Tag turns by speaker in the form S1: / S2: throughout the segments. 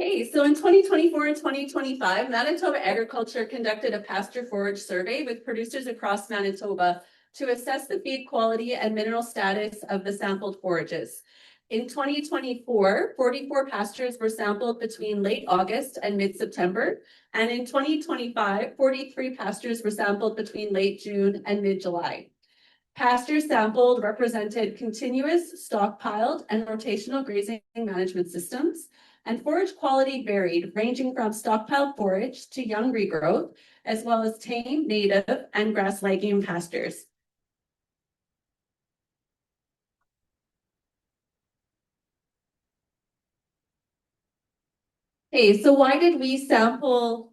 S1: Hey, so in 2024 and 2025, Manitoba Agriculture conducted a pasture forage survey with producers across Manitoba to assess the feed quality and mineral status of the sampled forages. In 2024, 44 pastures were sampled between late August and mid-September, and in 2025, 43 pastures were sampled between late June and mid-July. Pastures sampled represented continuous, stockpiled, and rotational grazing management systems, and forage quality varied, ranging from stockpiled forage to young regrowth, as well as tame, native, and grass legume pastures. Hey, so why did we sample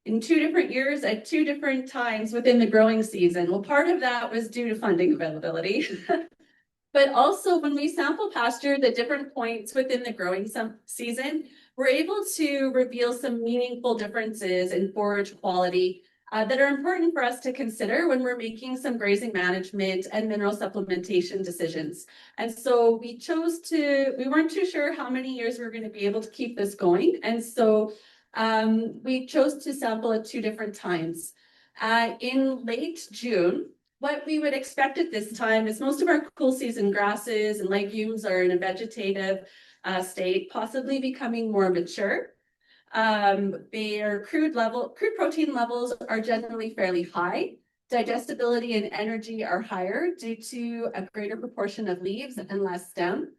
S1: in 2 different years at 2 different times within the growing season? Well, part of that was due to funding availability. But also when we sample pastures at different points within the growing season, we're able to reveal some meaningful differences in forage quality that are important for us to consider when we're making some grazing management and mineral supplementation decisions. And so we weren't too sure how many years we were going to be able to keep this going. And so we chose to sample at 2 different times. In late June, what we would expect at this time is most of our cool season grasses and legumes are in a vegetative state, possibly becoming more mature. Their crude protein levels are generally fairly high. Digestibility and energy are higher due to a greater proportion of leaves and less stem.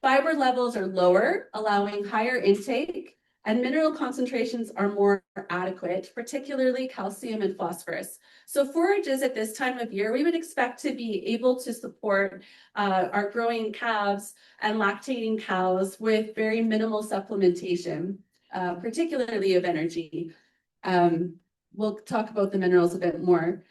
S1: Fiber levels are lower, allowing higher intake, and mineral concentrations are more adequate, particularly calcium and phosphorus. So forages at this time of year, we would expect to be able to support our growing calves and lactating cows with very minimal supplementation, particularly of energy. We'll talk about the minerals a bit more.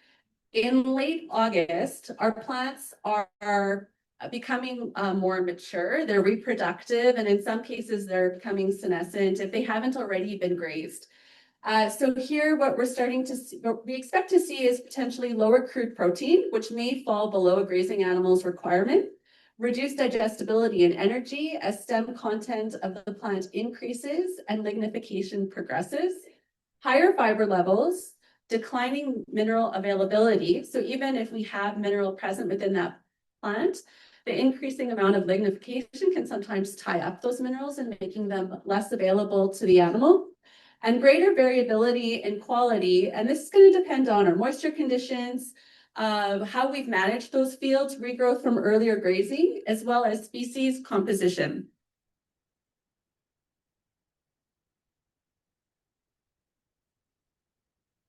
S1: In late August, our plants are becoming more mature, they're reproductive, and in some cases they're becoming senescent if they haven't already been grazed. So here what we expect to see is potentially lower crude protein, which may fall below a grazing animal's requirement, reduced digestibility and energy as stem content of the plant increases and lignification progresses, higher fiber levels, declining mineral availability. So even if we have mineral present within that plant, the increasing amount of lignification can sometimes tie up those minerals and making them less available to the animal. And greater variability in quality, and this is going to depend on our moisture conditions, how we've managed those fields, regrowth from earlier grazing, as well as species composition.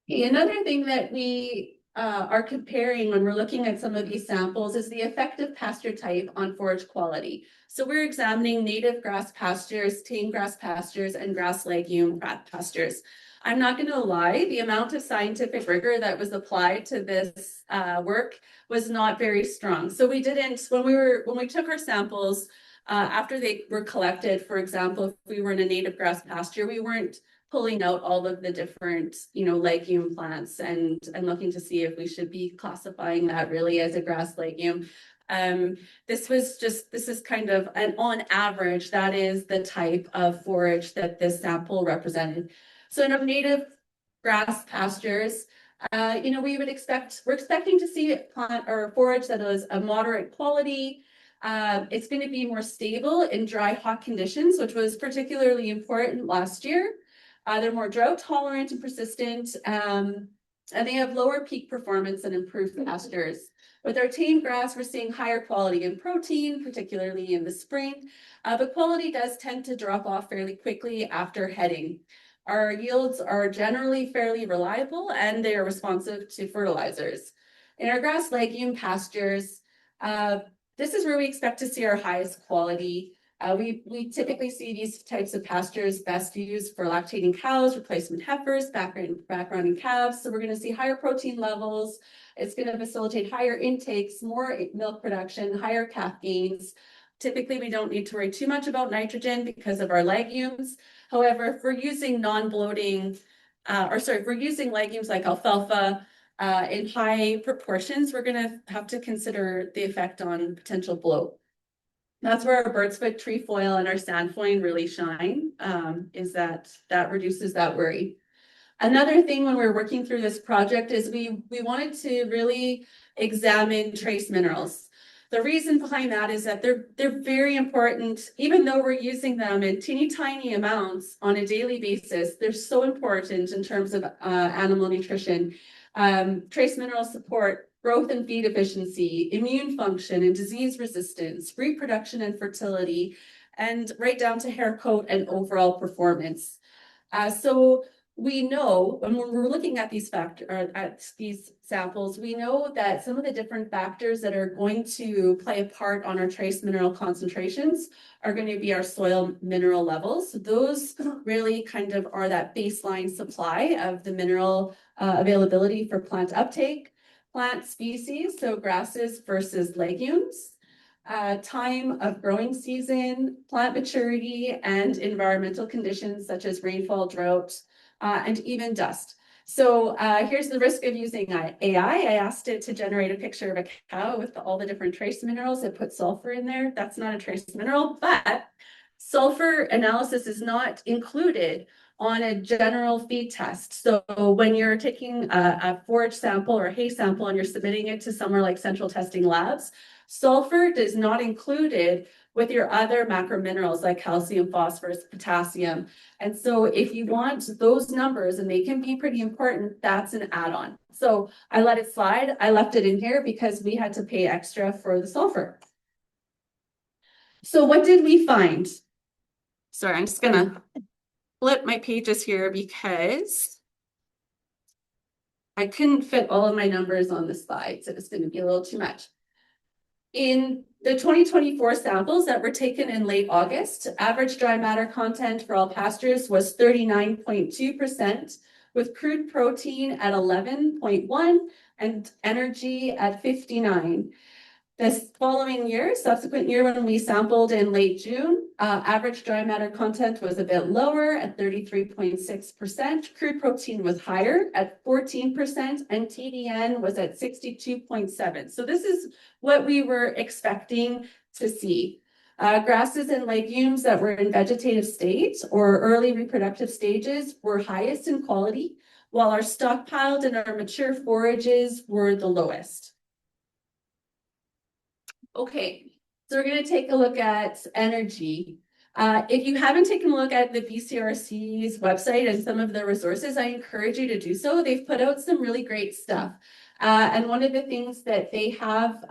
S1: Another thing that we are comparing when we're looking at some of these samples is the effective pasture type on forage quality. So we're examining native grass pastures, tame grass pastures, and grass legume pastures. I'm not going to lie, the amount of scientific rigor that was applied to this work was not very strong. So we didn't, when we took our samples, after they were collected, for example, if we were in a native grass pasture, we weren't pulling out all of the different, legume plants and looking to see if we should be classifying that really as a grass legume. This is kind of an on average, that is the type of forage that this sample represented. So in our native grass pastures, we're expecting to see plant or forage that is a moderate quality. It's going to be more stable in dry, hot conditions, which was particularly important last year. They're more drought tolerant and persistent, and they have lower peak performance and improved pastures. With our tame grass, we're seeing higher quality in protein, particularly in the spring, but quality does tend to drop off fairly quickly after heading. Our yields are generally fairly reliable and they are responsive to fertilizers. In our grass legume pastures, this is where we expect to see our highest quality. We typically see these types of pastures best used for lactating cows, replacement heifers, backgrounding calves. So we're going to see higher protein levels. It's going to facilitate higher intakes, more milk production, higher calf gains. Typically, we don't need to worry too much about nitrogen because of our legumes. However, if we're using if we're using legumes like alfalfa in high proportions, we're going to have to consider the effect on potential bloat. That's where our bird's foot trefoil and our sandfoin really shine, is that reduces that worry. Another thing when we're working through this project is we wanted to really examine trace minerals. The reason behind that is that they're very important, even though we're using them in teeny tiny amounts on a daily basis. They're so important in terms of animal nutrition. Trace minerals support growth and feed efficiency, immune function and disease resistance, reproduction and fertility, and right down to hair coat and overall performance. So we know when we're looking at these samples, we know that some of the different factors that are going to play a part on our trace mineral concentrations are going to be our soil mineral levels. So those really kind of are that baseline supply of the mineral availability for plant uptake, plant species, so grasses versus legumes, time of growing season, plant maturity, and environmental conditions such as rainfall, drought, and even dust. So here's the risk of using AI. I asked it to generate a picture of a cow with all the different trace minerals. It put sulfur in there. That's not a trace mineral, but sulfur analysis is not included on a general feed test. So when you're taking a forage sample or a hay sample and you're submitting it to somewhere like central testing labs, sulfur is not included with your other macro minerals like calcium, phosphorus, potassium. And so if you want those numbers, and they can be pretty important, that's an add-on. So I let it slide. I left it in here because we had to pay extra for the sulfur. So what did we find? Sorry, I'm just gonna flip my pages here because I couldn't fit all of my numbers on the slide, so it's going to be a little too much. In the 2024 samples that were taken in late August, average dry matter content for all pastures was 39.2%, with crude protein at 11.1 and energy at 59. This following year, subsequent year, when we sampled in late June, average dry matter content was a bit lower at 33.6%. Crude protein was higher at 14%, and TDN was at 62.7. So this is what we were expecting to see. Grasses and legumes that were in vegetative state or early reproductive stages were highest in quality, while our stockpiled and our mature forages were the lowest. Okay, so we're going to take a look at energy. If you haven't taken a look at the BCRC's website and some of the resources, I encourage you to do so. They've put out some really great stuff. And one of the things that they have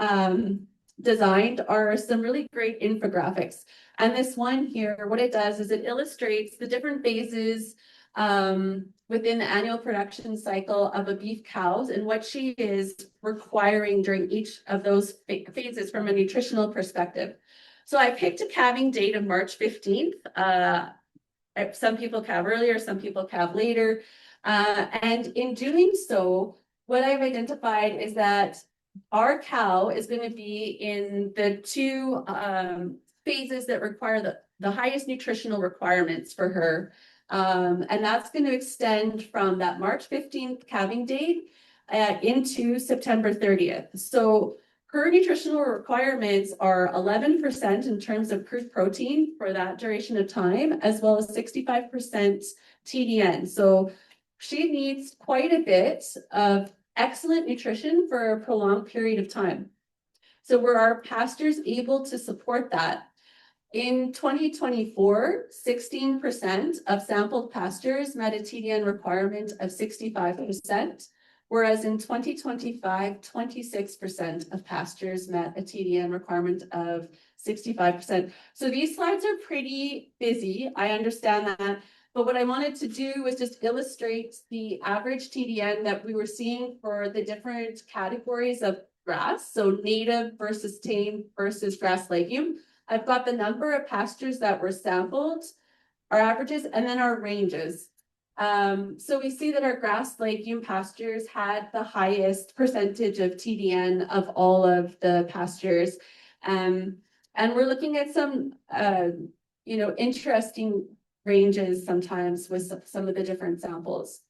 S1: designed are some really great infographics. And this one here, what it does is it illustrates the different phases within the annual production cycle of a beef cow and what she is requiring during each of those phases from a nutritional perspective. So I picked a calving date of March 15th. Some people calve earlier, some people calve later. And in doing so, what I've identified is that our cow is going to be in the two phases that require the highest nutritional requirements for her. And that's going to extend from that March 15th calving date into September 30th. So her nutritional requirements are 11% in terms of crude protein for that duration of time, as well as 65% TDN. So she needs quite a bit of excellent nutrition for a prolonged period of time. So were our pastures able to support that? In 2024, 16% of sampled pastures met a TDN requirement of 65%, whereas in 2025, 26% of pastures met a TDN requirement of 65%. So these slides are pretty busy, I understand that, but what I wanted to do was just illustrate the average TDN that we were seeing for the different categories of grass, so native versus tame versus grass legume. I've got the number of pastures that were sampled, our averages, and then our ranges. So we see that our grass legume pastures had the highest percentage of TDN of all of the pastures. And we're looking at some, interesting ranges sometimes with some of the different samples.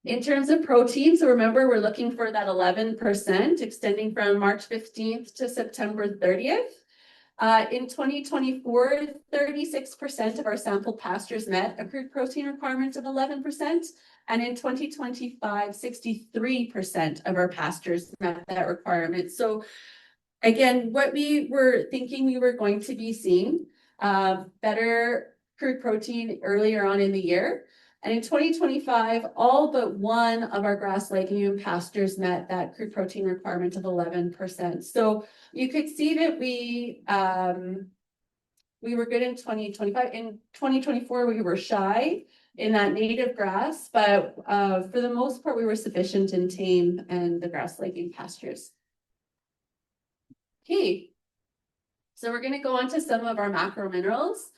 S1: In terms of protein, so remember, we're looking for that 11% extending from March 15th to September 30th. In 2024, 36% of our sampled pastures met a crude protein requirement of 11%. And in 2025, 63% of our pastures met that requirement. So again, what we were thinking we were going to be seeing, better crude protein earlier on in the year. And in 2025, all but one of our grass legume pastures met that crude protein requirement of 11%. So you could see that we were good in 2025. In 2024, we were shy in that native grass, but for the most part, we were sufficient in tame and the grass legume pastures. Okay, so we're going to go on to some of our macro minerals.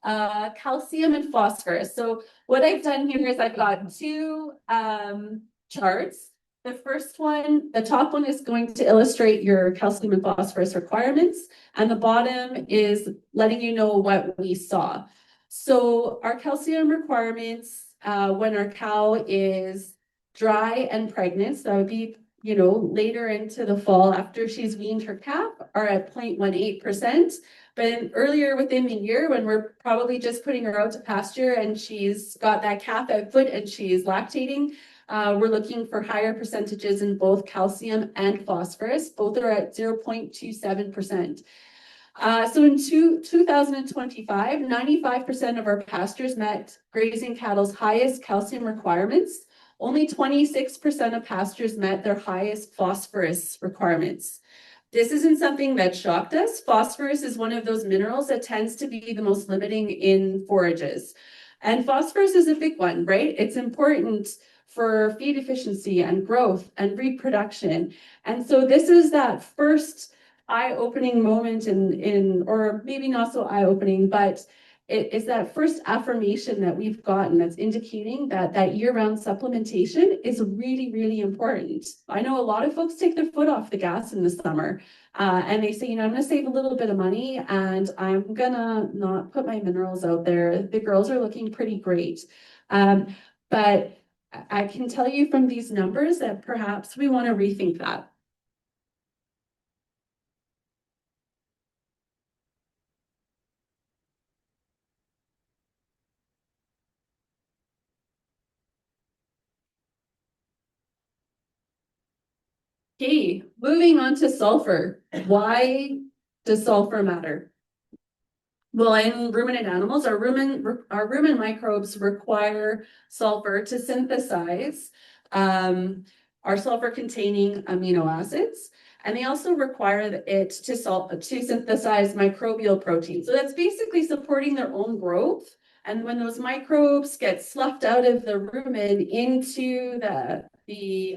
S1: Calcium and phosphorus. So what I've done here is I've got two charts. The first one, the top one is going to illustrate your calcium and phosphorus requirements, and the bottom is letting you know what we saw. So our calcium requirements when our cow is dry and pregnant, so that would be later into the fall after she's weaned her calf, are at 0.18%. But earlier within the year, when we're probably just putting her out to pasture and she's got that calf output and she's lactating, we're looking for higher percentages in both calcium and phosphorus. Both are at 0.27%. So in 2025, 95% of our pastures met grazing cattle's highest calcium requirements. Only 26% of pastures met their highest phosphorus requirements. This isn't something that shocked us. Phosphorus is one of those minerals that tends to be the most limiting in forages. And phosphorus is a big one, right? It's important for feed efficiency and growth and reproduction. And so this is that first eye-opening moment or maybe not so eye-opening, but it is that first affirmation that we've gotten that's indicating that year-round supplementation is really, really important. I know a lot of folks take their foot off the gas in the summer and they say, I'm going to save a little bit of money and I'm going to not put my minerals out there. The girls are looking pretty great. But I can tell you from these numbers that perhaps we want to rethink that. Okay, moving on to sulfur. Why does sulfur matter? Well, in ruminant animals, our rumen microbes require sulfur to synthesize our sulfur-containing amino acids, and they also require it to synthesize microbial protein. So that's basically supporting their own growth. And when those microbes get sloughed out of the rumen into the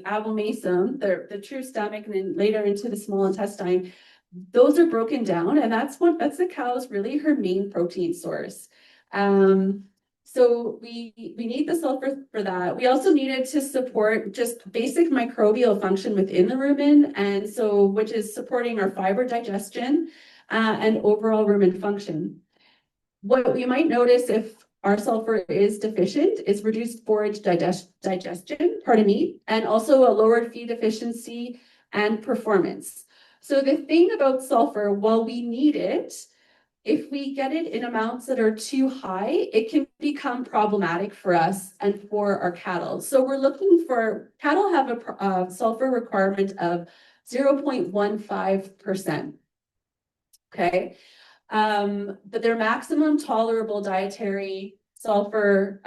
S1: abomasum, the true stomach, and then later into the small intestine, those are broken down, and that's the cow's really her main protein source. So we need the sulfur for that. We also need it to support just basic microbial function within the rumen, and so which is supporting our fiber digestion and overall rumen function. What we might notice if our sulfur is deficient is reduced forage digestion, and also a lowered feed efficiency and performance. So the thing about sulfur, while we need it, if we get it in amounts that are too high, it can become problematic for us and for our cattle. So we're looking for, cattle have a sulfur requirement of 0.15%. Okay. But their maximum tolerable dietary sulfur,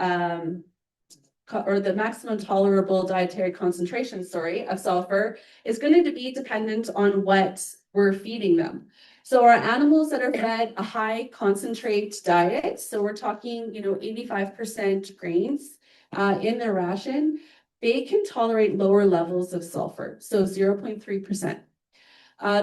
S1: or the maximum tolerable dietary concentration, of sulfur is going to be dependent on what we're feeding them. So our animals that are fed a high concentrate diet, so we're talking, 85% grains in their ration, they can tolerate lower levels of sulfur, so 0.3%.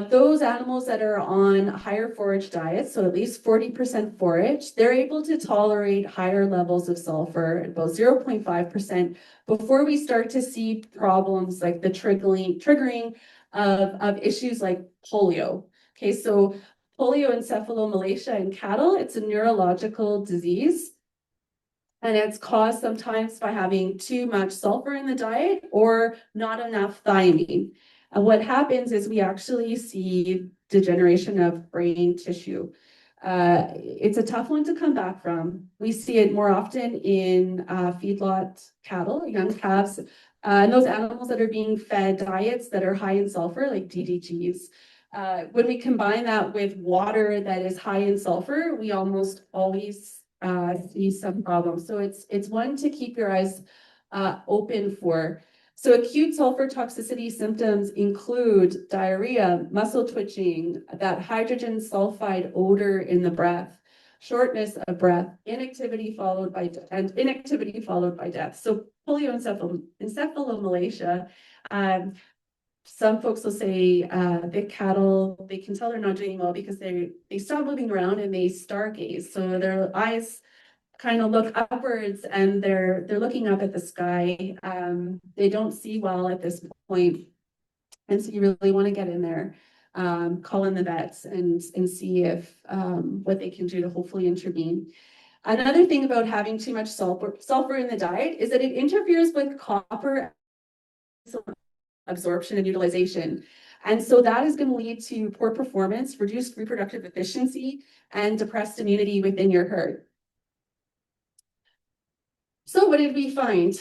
S1: Those animals that are on higher forage diets, so at least 40% forage, they're able to tolerate higher levels of sulfur, about 0.5%, before we start to see problems like the triggering of issues like polio. Okay, so polioencephalomalacia in cattle, it's a neurological disease. And it's caused sometimes by having too much sulfur in the diet or not enough thiamine. And what happens is we actually see degeneration of brain tissue. It's a tough one to come back from. We see it more often in feedlot cattle, young calves, and those animals that are being fed diets that are high in sulfur, like DDGs. When we combine that with water that is high in sulfur, we almost always see some problems. So it's one to keep your eyes open for. So acute sulfur toxicity symptoms include diarrhea, muscle twitching, that hydrogen sulfide odor in the breath, shortness of breath, inactivity followed by death. So encephalomalacia. Some folks will say the cattle, they can tell they're not doing well because they stop moving around and they stargaze. So their eyes kind of look upwards and they're looking up at the sky. They don't see well at this point. And so you really want to get in there, call in the vets and see if what they can do to hopefully intervene. Another thing about having too much sulfur in the diet is that it interferes with copper absorption and utilization. And so that is going to lead to poor performance, reduced reproductive efficiency, and depressed immunity within your herd. So what did we find?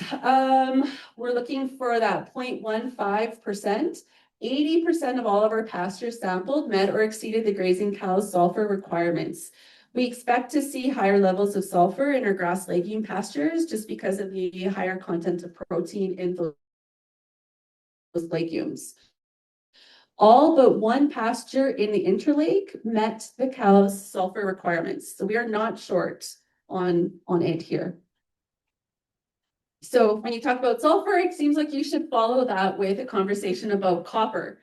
S1: We're looking for that 0.15%. 80% of all of our pastures sampled met or exceeded the grazing cow's sulfur requirements. We expect to see higher levels of sulfur in our grass legume pastures just because of the higher content of protein in those legumes. All but one pasture in the interlake met the cow's sulfur requirements. So we are not short on it here. So when you talk about sulfur, it seems like you should follow that with a conversation about copper.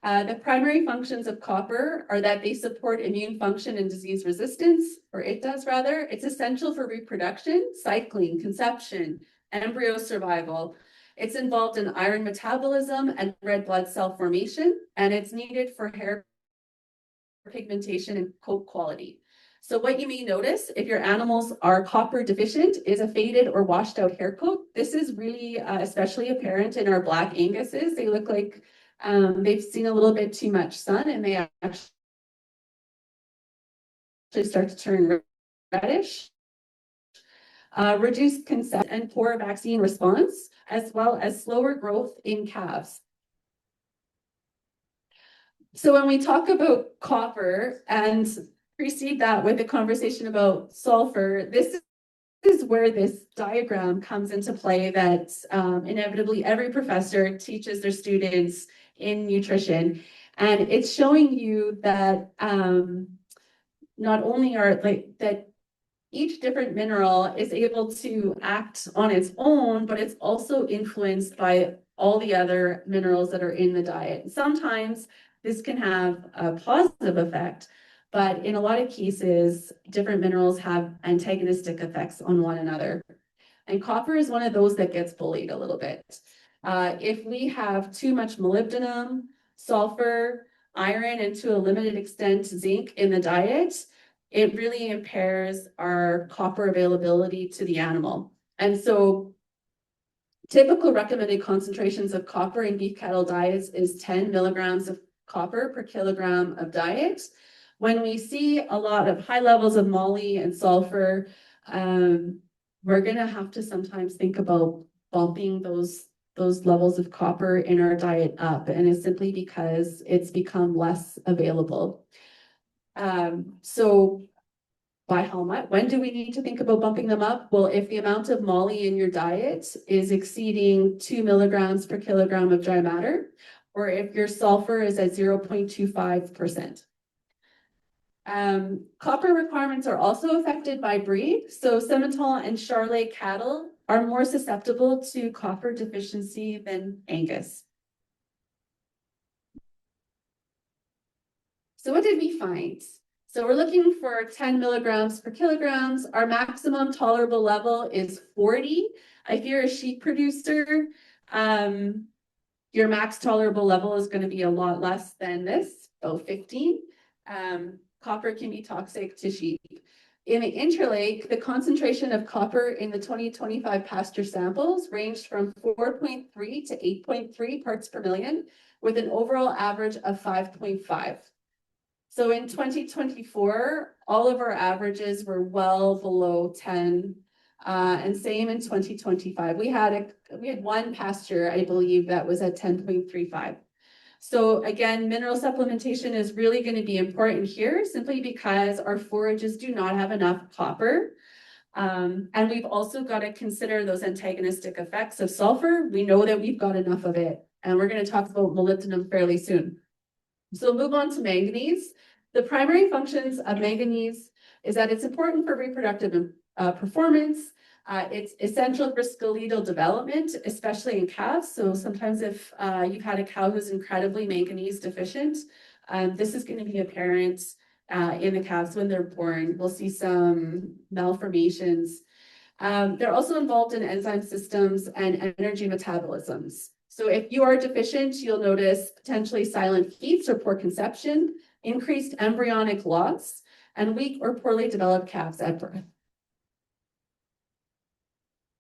S1: The primary functions of copper are that they support immune function and disease resistance, or it does rather. It's essential for reproduction, cycling, conception, embryo survival. It's involved in iron metabolism and red blood cell formation, and it's needed for hair pigmentation and coat quality. So what you may notice if your animals are copper deficient is a faded or washed out hair coat. This is really especially apparent in our black Anguses. They look like they've seen a little bit too much sun and they actually start to turn reddish. Reduced consent and poor vaccine response, as well as slower growth in calves. So when we talk about copper and precede that with a conversation about sulfur, this is where this diagram comes into play that inevitably every professor teaches their students in nutrition. And it's showing you that not only are that each different mineral is able to act on its own, but it's also influenced by all the other minerals that are in the diet. Sometimes this can have a positive effect, but in a lot of cases, different minerals have antagonistic effects on one another. And copper is one of those that gets bullied a little bit. If we have too much molybdenum, sulfur, iron, and to a limited extent, zinc in the diet, it really impairs our copper availability to the animal. And so typical recommended concentrations of copper in beef cattle diets is 10 milligrams of copper per kilogram of diet. When we see a lot of high levels of moly and sulfur, we're going to have to sometimes think about bumping those levels of copper in our diet up, and it's simply because it's become less available. So by how much? When do we need to think about bumping them up? Well, if the amount of moly in your diet is exceeding 2 milligrams per kilogram of dry matter, or if your sulfur is at 0.25%. Copper requirements are also affected by breed. So Simmental and Charolais cattle are more susceptible to copper deficiency than Angus. So what did we find? So we're looking for 10 milligrams per kilograms. Our maximum tolerable level is 40. If you're a sheep producer, your max tolerable level is going to be a lot less than this, so 15. Copper can be toxic to sheep. In the interlake, the concentration of copper in the 2025 pasture samples ranged from 4.3 to 8.3 parts per million, with an overall average of 5.5. So in 2024, all of our averages were well below 10. And same in 2025. We had one pasture, I believe, that was at 10.35. So again, mineral supplementation is really going to be important here simply because our forages do not have enough copper. And we've also got to consider those antagonistic effects of sulfur. We know that we've got enough of it, and we're going to talk about molybdenum fairly soon. So move on to manganese. The primary functions of manganese is that it's important for reproductive performance. It's essential for skeletal development, especially in calves. So sometimes if you've had a cow who's incredibly manganese deficient, this is going to be apparent in the calves when they're born. We'll see some malformations. They're also involved in enzyme systems and energy metabolisms. So if you are deficient, you'll notice potentially silent feets or poor conception, increased embryonic loss, and weak or poorly developed calves at birth.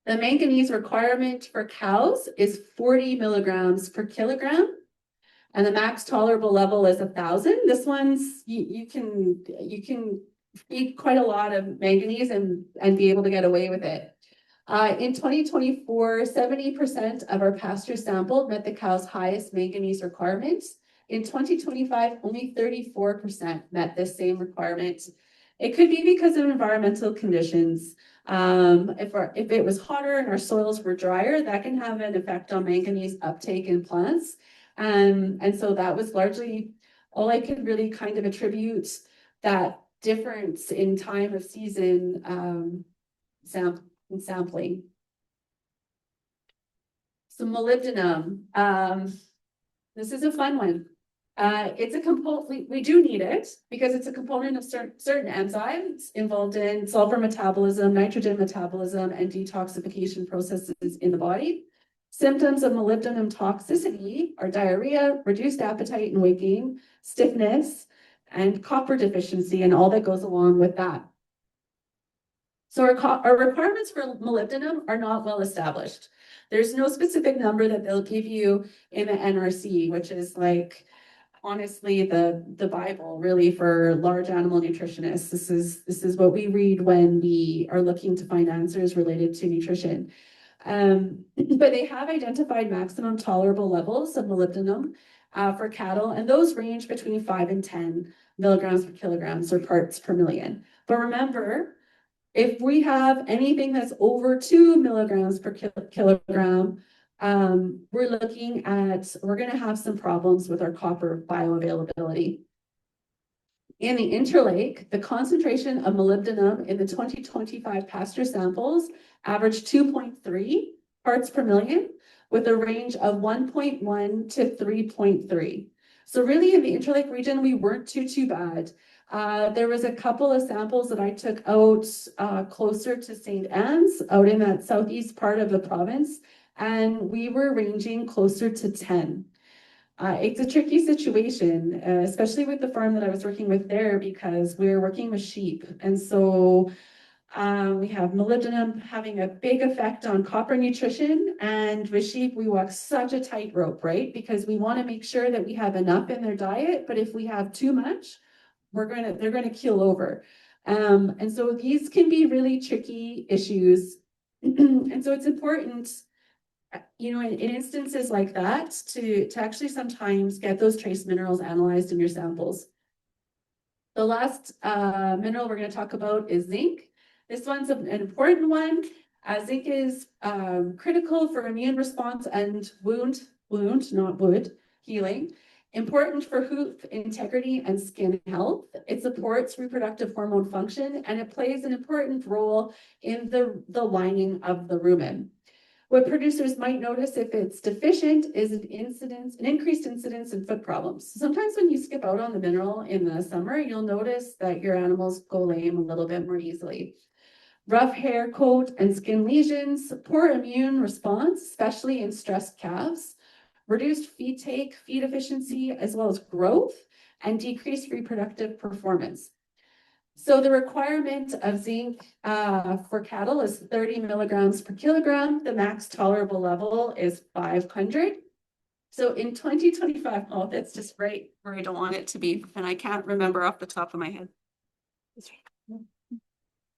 S1: The manganese requirement for cows is 40 milligrams per kilogram, and the max tolerable level is 1,000. This one's, you can eat quite a lot of manganese and be able to get away with it. In 2024, 70% of our pasture sampled met the cow's highest manganese requirements. In 2025, only 34% met this same requirement. It could be because of environmental conditions. If it was hotter and our soils were drier, that can have an effect on manganese uptake in plants. And so that was largely all I could really kind of attribute that difference in time of season sampling. So molybdenum, this is a fun one. It's a component, we do need it because it's a component of certain enzymes involved in sulfur metabolism, nitrogen metabolism, and detoxification processes in the body. Symptoms of molybdenum toxicity are diarrhea, reduced appetite and weight gain, stiffness, and copper deficiency, and all that goes along with that. So our requirements for molybdenum are not well established. There's no specific number that they'll give you in the NRC, which is like, honestly, the Bible really for large animal nutritionists. This is what we read when we are looking to find answers related to nutrition. But they have identified maximum tolerable levels of molybdenum for cattle, and those range between 5 and 10 milligrams per kilograms or parts per million. But remember, if we have anything that's over 2 milligrams per kilogram, we're going to have some problems with our copper bioavailability. In the interlake, the concentration of molybdenum in the 2025 pasture samples averaged 2.3 parts per million with a range of 1.1 to 3.3. So really in the interlake region, we weren't too bad. There was a couple of samples that I took out closer to St. Anne's, out in that southeast part of the province, and we were ranging closer to 10. It's a tricky situation, especially with the farm that I was working with there, because we were working with sheep. And so we have molybdenum having a big effect on copper nutrition. And with sheep, we walk such a tightrope, right? Because we want to make sure that we have enough in their diet. But if we have too much, they're going to keel over. And so these can be really tricky issues. And so it's important, you know, in instances like that, to actually sometimes get those trace minerals analyzed in your samples. The last mineral we're going to talk about is zinc. This one's an important one. Zinc is critical for immune response and wound healing. Important for hoof integrity and skin health. It supports reproductive hormone function, and it plays an important role in the lining of the rumen. What producers might notice if it's deficient is an increased incidence in foot problems. Sometimes when you skip out on the mineral in the summer, you'll notice that your animals go lame a little bit more easily. Rough hair, coat, and skin lesions, poor immune response, especially in stressed calves, reduced feed take, feed efficiency, as well as growth, and decreased reproductive performance. So the requirement of zinc for cattle is 30 milligrams per kilogram. The max tolerable level is 500. So in 2025, oh, that's just right where I don't want it to be, and I can't remember off the top of my head.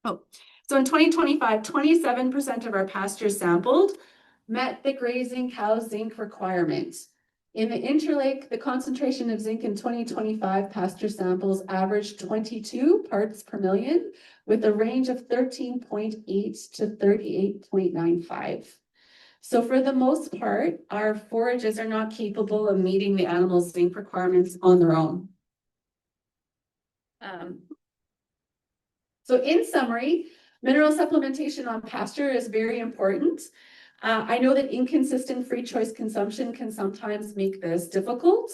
S1: Oh, so in 2025, 27% of our pastures sampled met the grazing cow zinc requirement. In the Interlake, the concentration of zinc in 2025 pasture samples averaged 22 parts per million, with a range of 13.8 to 38.95. So for the most part, our forages are not capable of meeting the animal's zinc requirements on their own. So in summary, mineral supplementation on pasture is very important. I know that inconsistent free choice consumption can sometimes make this difficult.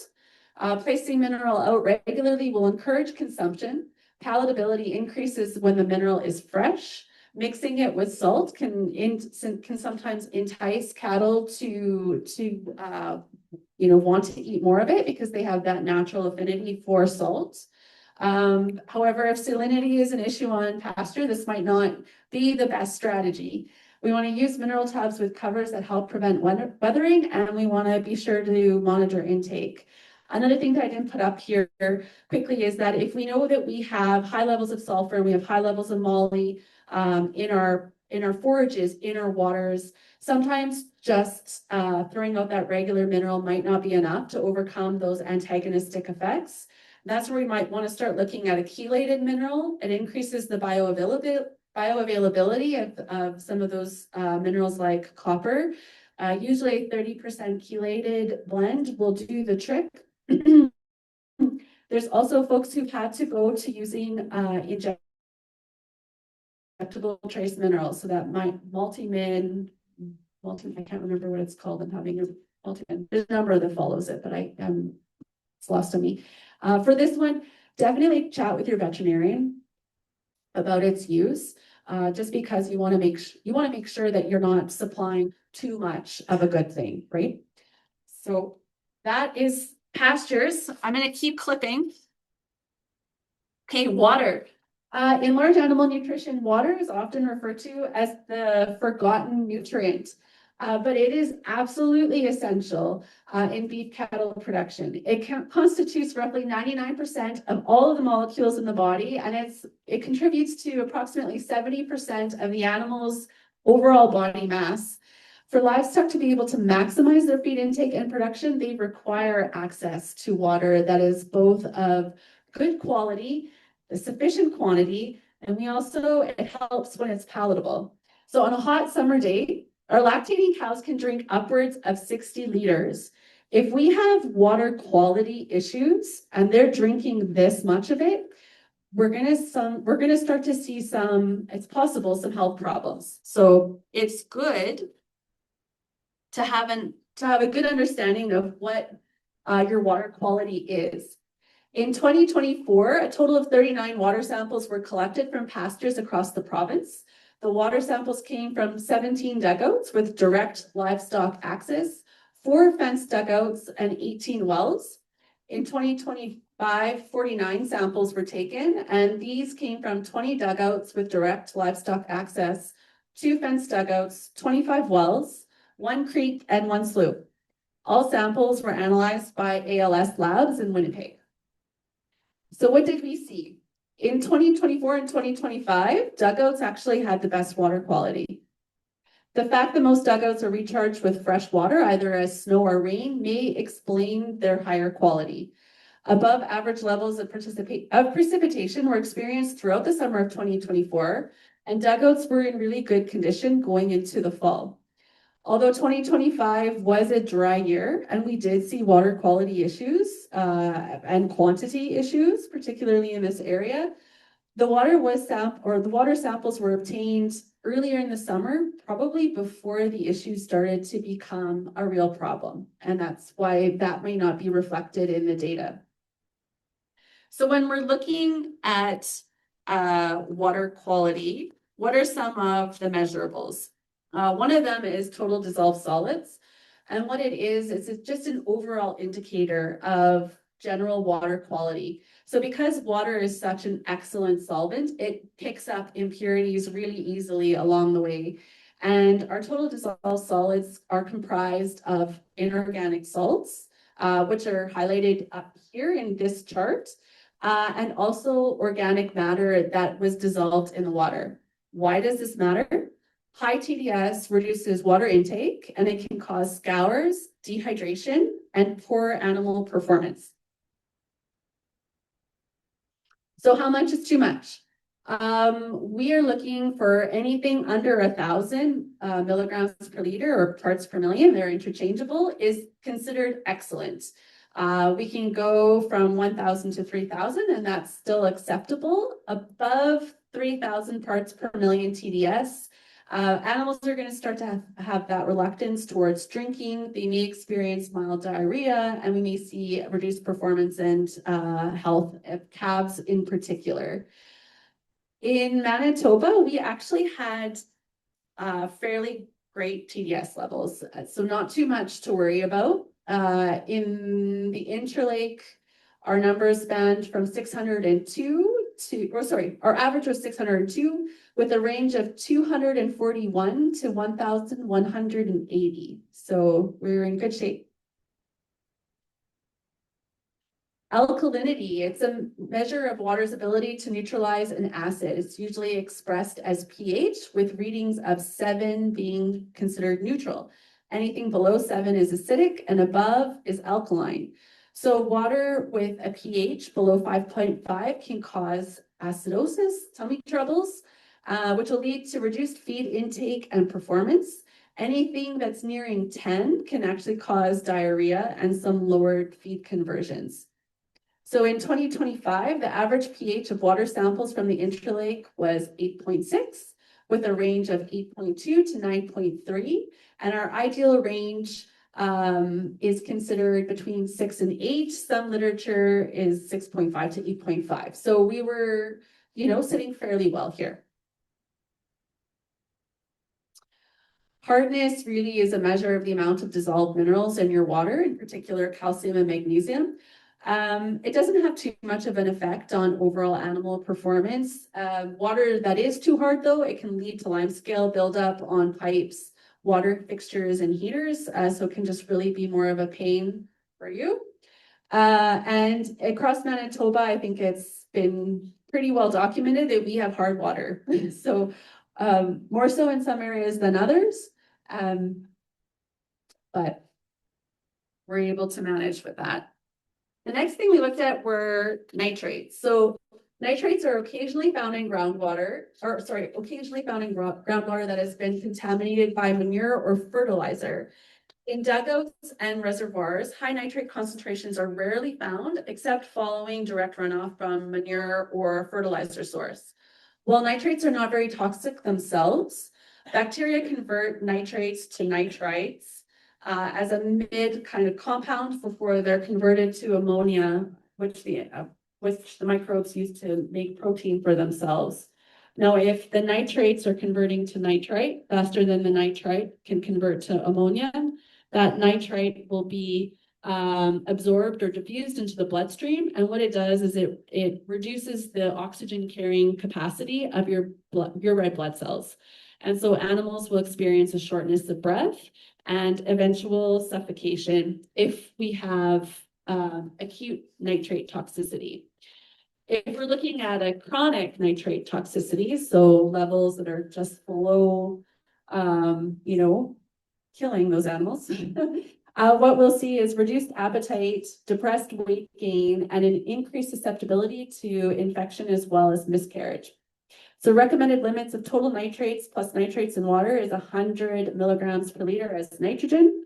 S1: Placing mineral out regularly will encourage consumption. Palatability increases when the mineral is fresh. Mixing it with salt can sometimes entice cattle to want to eat more of it because they have that natural affinity for salt. However, if salinity is an issue on pasture, this might not be the best strategy. We want to use mineral tubs with covers that help prevent weathering, and we want to be sure to monitor intake. Another thing that I didn't put up here quickly is that if we know that we have high levels of sulfur, we have high levels of moly in our forages, in our waters, sometimes just throwing out that regular mineral might not be enough to overcome those antagonistic effects. That's where we might want to start looking at a chelated mineral. It increases the bioavailability of some of those minerals like copper. Usually a 30% chelated blend will do the trick. There's also folks who've had to go to using injectable trace minerals. So that multi-min, I can't remember what it's called. I'm having a multi-min. There's a number that follows it, but it's lost on me. For this one, definitely chat with your veterinarian about its use, just because you want to make sure that you're not supplying too much of a good thing, right? So that is pastures. I'm going to keep clipping. Okay, water. In large animal nutrition, water is often referred to as the forgotten nutrient. But it is absolutely essential in beef cattle production. It constitutes roughly 99% of all of the molecules in the body, and it contributes to approximately 70% of the animal's overall body mass. For livestock to be able to maximize their feed intake and production, they require access to water that is both of good quality, the sufficient quantity, and it helps when it's palatable. So on a hot summer day, our lactating cows can drink upwards of 60 liters. If we have water quality issues and they're drinking this much of it, we're gonna start to see some health problems. So it's good to have a good understanding of what your water quality is. In 2024, a total of 39 water samples were collected from pastures across the province. The water samples came from 17 dugouts with direct livestock access, 4 fenced dugouts, and 18 wells. In 2025, 49 samples were taken, and these came from 20 dugouts with direct livestock access, 2 fenced dugouts, 25 wells, 1 creek, and 1 slough. All samples were analyzed by ALS labs in Winnipeg. So what did we see? In 2024 and 2025, dugouts actually had the best water quality. The fact that most dugouts are recharged with fresh water, either as snow or rain, may explain their higher quality. Above average levels of precipitation were experienced throughout the summer of 2024, and dugouts were in really good condition going into the fall. Although 2025 was a dry year, and we did see water quality issues and quantity issues, particularly in this area, the water samples were obtained earlier in the summer, probably before the issues started to become a real problem. And that's why that may not be reflected in the data. So when we're looking at water quality, what are some of the measurables? One of them is total dissolved solids. And what it is it's just an overall indicator of general water quality. So because water is such an excellent solvent, it picks up impurities really easily along the way. And our total dissolved solids are comprised of inorganic salts, which are highlighted up here in this chart, and also organic matter that was dissolved in the water. Why does this matter? High TDS reduces water intake, and it can cause scours, dehydration, and poor animal performance. So how much is too much? We are looking for anything under 1,000 milligrams per liter or parts per million, they're interchangeable, is considered excellent. We can go from 1,000 to 3,000, and that's still acceptable. Above 3,000 parts per million TDS, animals are going to start to have that reluctance towards drinking. They may experience mild diarrhea, and we may see reduced performance and health of calves in particular. In Manitoba, we actually had fairly great TDS levels, so not too much to worry about. In the Interlake, our numbers spanned from 602 our average was 602 with a range of 241 to 1,180. So we're in good shape. Alkalinity, it's a measure of water's ability to neutralize an acid. It's usually expressed as pH, with readings of 7 being considered neutral. Anything below 7 is acidic and above is alkaline. So water with a pH below 5.5 can cause acidosis, tummy troubles, which will lead to reduced feed intake and performance. Anything that's nearing 10 can actually cause diarrhea and some lowered feed conversions. So in 2025, the average pH of water samples from the Interlake was 8.6, with a range of 8.2 to 9.3. And our ideal range is considered between 6 and 8. Some literature is 6.5 to 8.5. So we were, sitting fairly well here. Hardness really is a measure of the amount of dissolved minerals in your water, in particular calcium and magnesium. It doesn't have too much of an effect on overall animal performance. Water that is too hard, though, it can lead to limescale buildup on pipes, water fixtures, and heaters. So it can just really be more of a pain for you. And across Manitoba, I think it's been pretty well documented that we have hard water. So more so in some areas than others. But we're able to manage with that. The next thing we looked at were nitrates. So nitrates are occasionally found in groundwater that has been contaminated by manure or fertilizer. In dugouts and reservoirs, high nitrate concentrations are rarely found except following direct runoff from manure or fertilizer source. While nitrates are not very toxic themselves, bacteria convert nitrates to nitrites as a mid kind of compound before they're converted to ammonia, which the microbes use to make protein for themselves. Now, if the nitrates are converting to nitrite faster than the nitrite can convert to ammonia, that nitrite will be absorbed or diffused into the bloodstream. And what it does is it reduces the oxygen carrying capacity of your red blood cells. And so animals will experience a shortness of breath and eventual suffocation if we have acute nitrate toxicity. If we're looking at a chronic nitrate toxicity, so levels that are just below, killing those animals, what we'll see is reduced appetite, depressed weight gain, and an increased susceptibility to infection as well as miscarriage. So recommended limits of total nitrates plus nitrates in water is 100 milligrams per liter as nitrogen.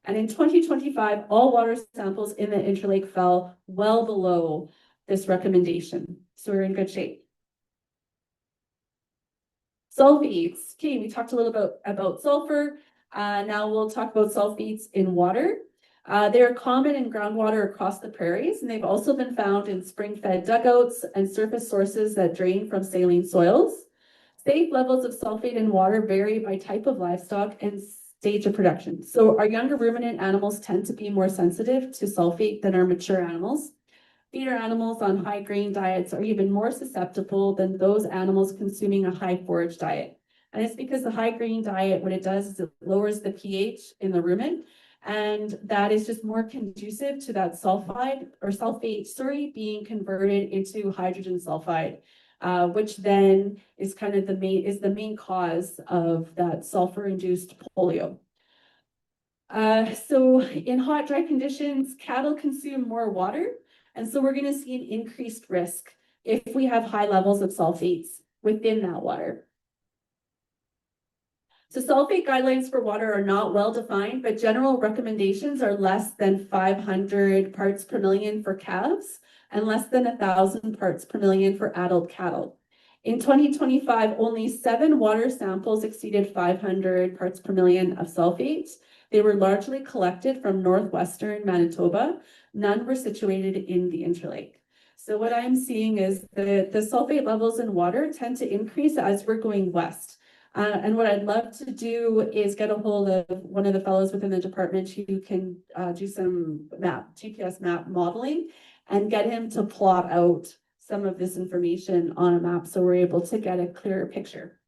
S1: And in 2025, all water samples in the Interlake fell well below this recommendation. So we're in good shape. Sulfates. Okay, we talked a little bit about sulfur. Now we'll talk about sulfates in water. They're common in groundwater across the prairies, and they've also been found in spring-fed dugouts and surface sources that drain from saline soils. Safe levels of sulfate in water vary by type of livestock and stage of production. So our younger ruminant animals tend to be more sensitive to sulfate than our mature animals. Feeder animals on high grain diets are even more susceptible than those animals consuming a high forage diet. And it's because the high grain diet, what it does is it lowers the pH in the rumen. And that is just more conducive to that sulfide or sulfate, sorry, being converted into hydrogen sulfide, which then is kind of the main cause of that sulfur-induced polio. So in hot, dry conditions, cattle consume more water. And so we're going to see an increased risk if we have high levels of sulfates within that water. So sulfate guidelines for water are not well defined, but general recommendations are less than 500 parts per million for calves and less than 1,000 parts per million for adult cattle. In 2025, only 7 water samples exceeded 500 parts per million of sulfate. They were largely collected from northwestern Manitoba. None were situated in the Interlake. So what I'm seeing is the sulfate levels in water tend to increase as we're going west. And what I'd love to do is get a hold of one of the fellows within the department who can do some GPS map modeling and get him to plot out some of this information on a map so we're able to get a clearer picture.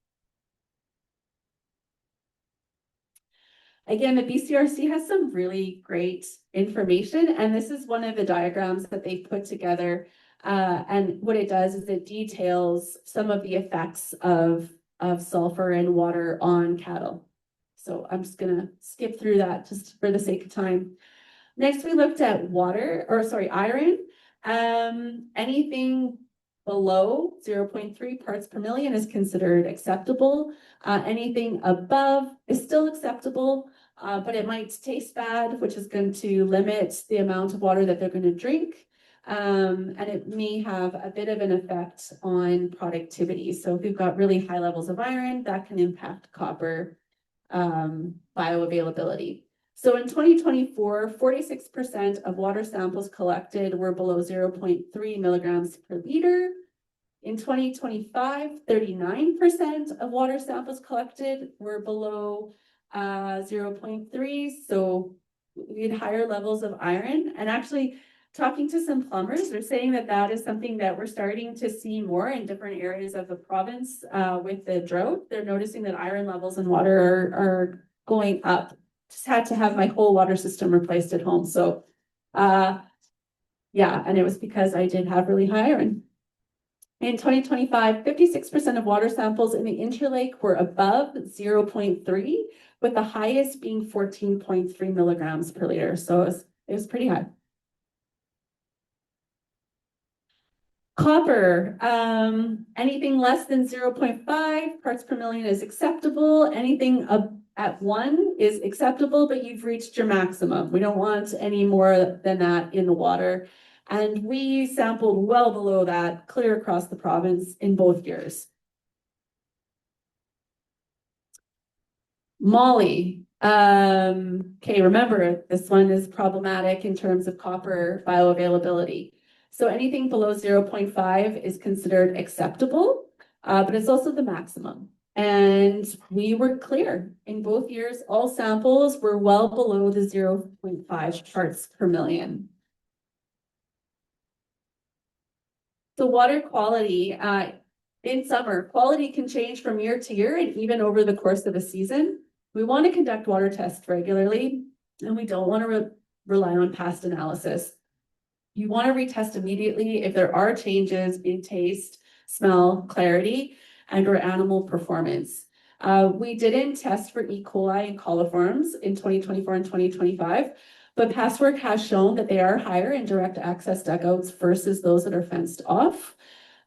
S1: Again, the BCRC has some really great information, and this is one of the diagrams that they've put together. And what it does is it details some of the effects of sulfur and water on cattle. So I'm just gonna skip through that just for the sake of time. Next, we looked at iron. Anything below 0.3 parts per million is considered acceptable. Anything above is still acceptable, but it might taste bad, which is going to limit the amount of water that they're going to drink. And it may have a bit of an effect on productivity. So if we've got really high levels of iron, that can impact copper bioavailability. So in 2024, 46% of water samples collected were below 0.3 milligrams per liter. In 2025, 39% of water samples collected were below 0.3. So we had higher levels of iron. And actually, talking to some plumbers, they're saying that that is something that we're starting to see more in different areas of the province with the drought. They're noticing that iron levels in water are going up. Just had to have my whole water system replaced at home. So yeah, and it was because I did have really high iron. In 2025, 56% of water samples in the Interlake were above 0.3, with the highest being 14.3 milligrams per liter. So it was pretty high. Copper, anything less than 0.5 parts per million is acceptable. Anything at 1 is acceptable, but you've reached your maximum. We don't want any more than that in the water. And we sampled well below that, clear across the province in both years. Moly. Okay, remember, this one is problematic in terms of copper bioavailability. So anything below 0.5 is considered acceptable, but it's also the maximum. And we were clear in both years, all samples were well below the 0.5 parts per million. So water quality, in summer, quality can change from year to year and even over the course of a season. We want to conduct water tests regularly, and we don't want to rely on past analysis. You want to retest immediately if there are changes in taste, smell, clarity, and or animal performance. We didn't test for E. coli and coliforms in 2024 and 2025, but past work has shown that they are higher in direct access dugouts versus those that are fenced off.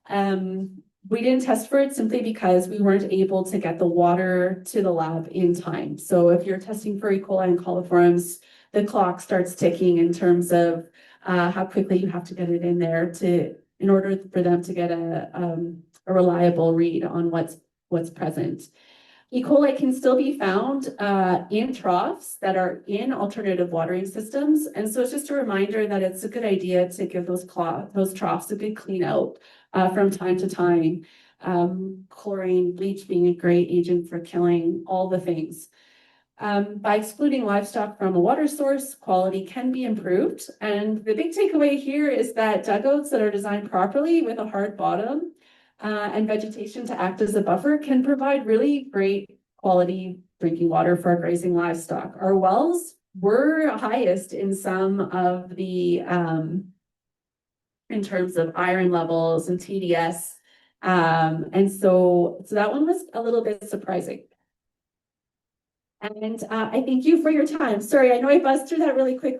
S1: We didn't test for it simply because we weren't able to get the water to the lab in time. So if you're testing for E. coli and coliforms, the clock starts ticking in terms of how quickly you have to get it in there in order for them to get a reliable read on what's present. E. coli can still be found in troughs that are in alternative watering systems. And so it's just a reminder that it's a good idea to give those troughs a good clean out from time to time. Chlorine, bleach being a great agent for killing all the things. By excluding livestock from a water source, quality can be improved. And the big takeaway here is that dugouts that are designed properly with a hard bottom and vegetation to act as a buffer can provide really great quality drinking water for our grazing livestock. Our wells were highest in some of the in terms of iron levels and TDS. And so that one was a little bit surprising. And I thank you for your time. Sorry, I know I buzzed through that really quickly.